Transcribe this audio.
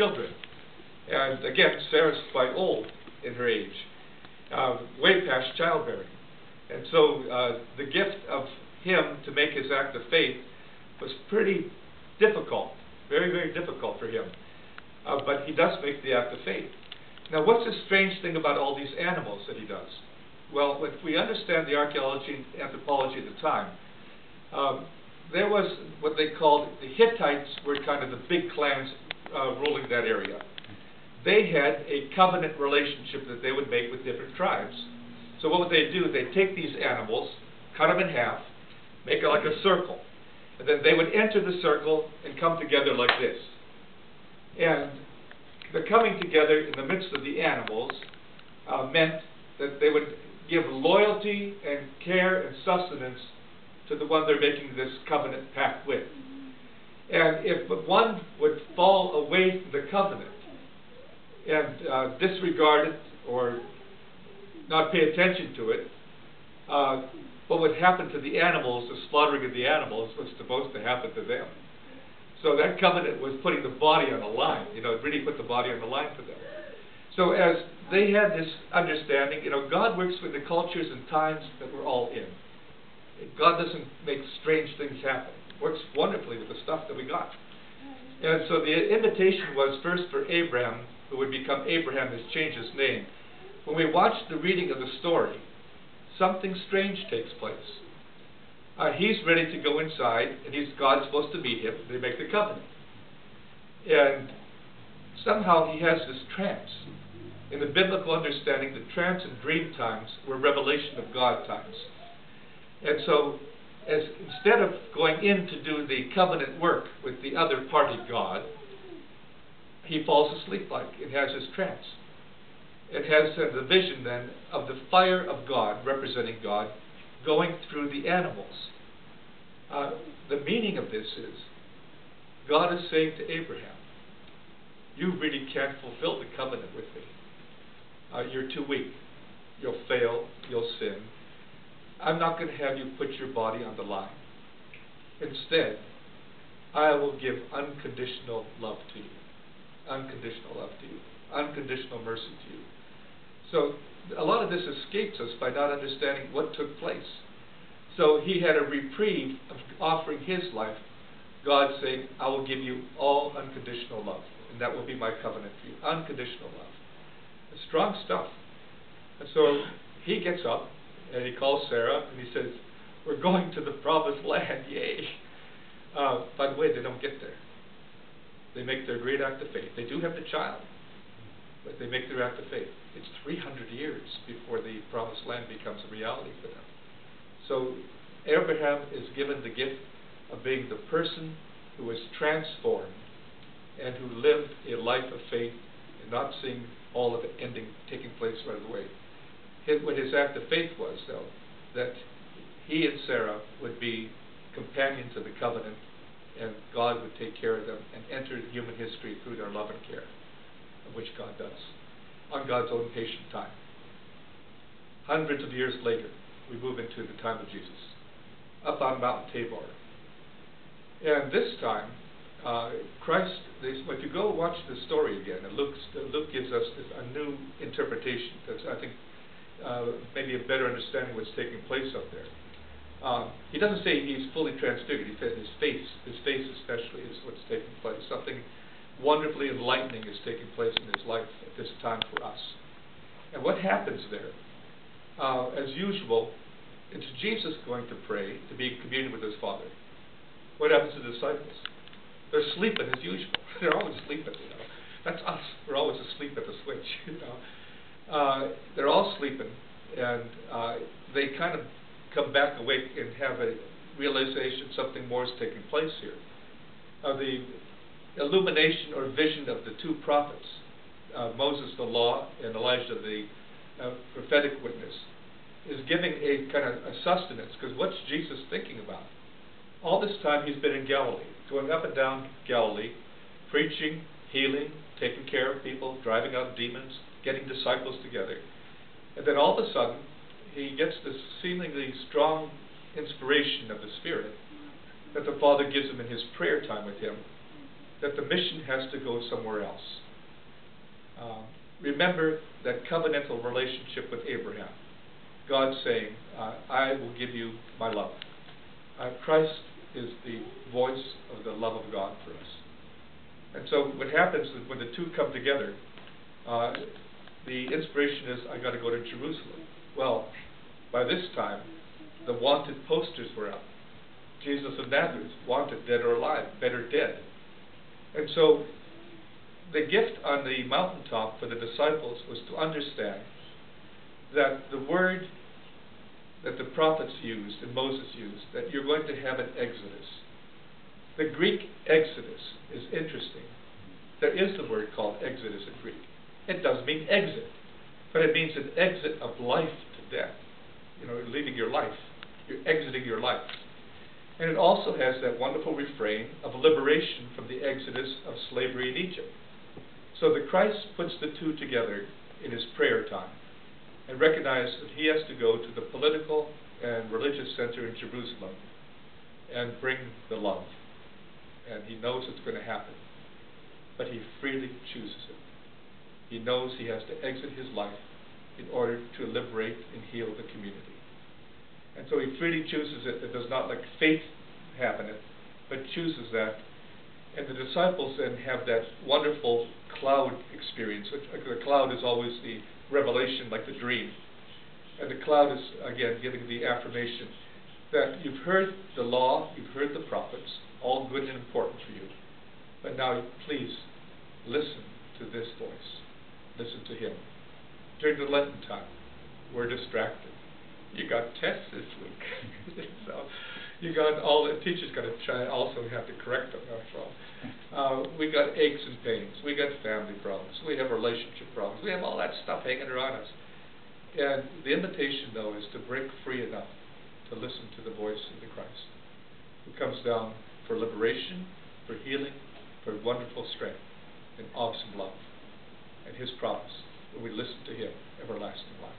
children. And again, Sarah's quite old in her age, way past childbearing. And so the gift of him to make his act of faith was pretty difficult, very, very difficult for him. But he does make the act of faith. Now, what's the strange thing about all these animals that he does? Well, if we understand the archaeology and anthropology at the time, there was what they called, the Hittites were kind of the big clans ruling that area. They had a covenant relationship that they would make with different tribes. So what would they do? They'd take these animals, cut them in half, make it like a circle, and then they would enter the circle and come together like this. And the coming together in the midst of the animals meant that they would give loyalty and care and sustenance to the one they're making this covenant pact with. And if one would fall away from the covenant and disregard it or not pay attention to it, what would happen to the animals, the slaughtering of the animals, was supposed to happen to them. So that covenant was putting the body on the line. You know, it really put the body on the line for them. So as they had this understanding, you know, God works with the cultures and times that we're all in. God doesn't make strange things happen. He works wonderfully with the stuff that we got. And so the invitation was first for Abraham, who would become Abraham, has changed his name. When we watch the reading of the story, something strange takes place. He's ready to go inside, and God's supposed to meet him. They make the covenant. And somehow he has this trance. In the biblical understanding, the trance and dream times were revelation of God times. And so, instead of going in to do the covenant work with the other party, God, he falls asleep like it has his trance. It has the vision then of the fire of God, representing God, going through the animals. The meaning of this is, God is saying to Abraham, you really can't fulfill the covenant with me. You're too weak. You'll fail. You'll sin. I'm not going to have you put your body on the line. Instead, I will give unconditional love to you. Unconditional love to you. Unconditional mercy to you. So a lot of this escapes us by not understanding what took place. So he had a reprieve of offering his life. God saying, I will give you all unconditional love. And that will be my covenant for you. Unconditional love. It's strong stuff. And so he gets up and he calls Sarah and he says, we're going to the promised land. Yay. By the way, they don't get there. They make their great act of faith. They do have the child, but they make their act of faith. It's 300 years before the promised land becomes a reality for them. So Abraham is given the gift of being the person who was transformed and who lived a life of faith and not seeing all of it taking place right away. What his act of faith was, though, that he and Sarah would be companions of the covenant and God would take care of them and enter human history through their love and care, which God does, on God's own patient time. Hundreds of years later, we move into the time of Jesus, up on Mount Tabor. And this time, Christ, when you go watch the story again, and Luke gives us a new interpretation that's, I think, maybe a better understanding of what's taking place up there. He doesn't say he's fully transfigured. He says his face especially is what's taking place. Something wonderfully enlightening is taking place in his life at this time for us. And what happens there? As usual, it's Jesus going to pray to be in communion with his Father. What happens to the disciples? They're sleeping as usual. They're always sleeping, you know. That's us. We're always asleep at the switch, you know. They're all sleeping, and they kind of come back awake and have a realization something more is taking place here. The illumination or vision of the two prophets, Moses the law and Elijah the prophetic witness, is giving a kind of a sustenance, because what's Jesus thinking about? All this time he's been in Galilee, going up and down Galilee, preaching, healing, taking care of people, driving out demons, getting disciples together. And then all of a sudden, he gets this seemingly strong inspiration of the Spirit that the Father gives him in his prayer time with him. that the mission has to go somewhere else. Remember that covenantal relationship with Abraham. God saying, I will give you my love. Christ is the voice of the love of God for us. And so what happens is when the two come together, the inspiration is, I got to go to Jerusalem. Well, by this time, the wanted posters were up. Jesus of Nazareth, wanted, dead or alive, better dead. And so the gift on the mountaintop for the disciples was to understand that the word that the prophets used and Moses used, that you're going to have an exodus. The Greek exodus is interesting. There is the word called exodus in Greek. It does mean exit, but it means an exit of life to death. You know, you're leaving your life. You're exiting your life. And it also has that wonderful refrain of liberation from the exodus of slavery in Egypt. So the Christ puts the two together in his prayer time and recognizes that he has to go to the political and religious center in Jerusalem and bring the love. And he knows it's going to happen, but he freely chooses it. He knows he has to exit his life in order to liberate and heal the community. And so he freely chooses it. It does not let faith happen it, but chooses that. And the disciples then have that wonderful cloud experience. The cloud is always the revelation, like the dream. And the cloud is, again, giving the affirmation that you've heard the law, you've heard the prophets, all good and important for you. But now, please, listen to this voice. Listen to him. During the Lenten time, we're distracted. You got tests this week. So you got all the teachers got to try also have to correct them after all. We got aches and pains. We got family problems. We have relationship problems. We have all that stuff hanging around us. And the invitation, though, is to break free enough to listen to the voice of the Christ, who comes down for liberation, for healing, for wonderful strength, and awesome love, and his promise, when we listen to him, everlasting life.